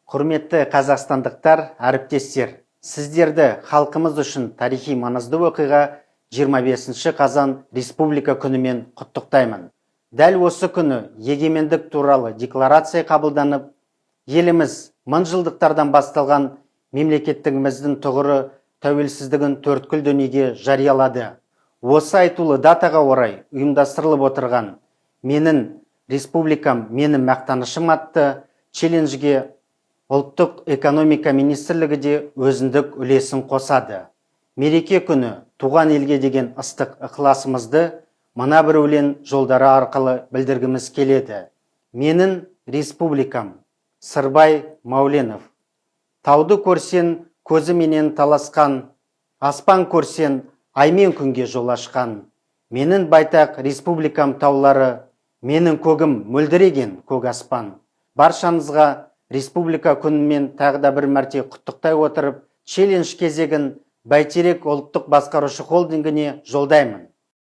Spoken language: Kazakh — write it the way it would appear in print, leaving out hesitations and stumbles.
Құрметті қазақстандықтар, әріптестер, сіздерді халқымыз үшін тарихи маңызды оқиға 25 қазан Республика күнімен құттықтаймын. Дәл осы күні егемендік туралы декларация қабылданып, еліміз мыңжылдықтардан басталған мемлекеттігіміздің тұғыры тәуелсіздігін төрткүл дүниеге жариялады. Осы айтулы датаға орай ұйымдастырылып отырған "Менің республикам, менің мақтанышым" атты челленджге Ұлттық экономика министрлігі де өзіндік үлесін қосады. Мереке күні туған елге деген ыстық ықыласымызды мына бір өлең жолдары арқылы білдіргіміз келеді. Менің республикам. Сырбай Мауленов. Тауды көрсен, көзіменен таласқан, аспан көрсен, аймен күнге жол ашқан. Менің байтақ республикам таулары, менің көгім мөлдіреген көк аспан. Баршаңызға Республика күнімен тағы да бір мәрте құттықтай отырып, челлендж кезегін Бәйтерек ұлттық басқарушы холдингіне жолдаймын.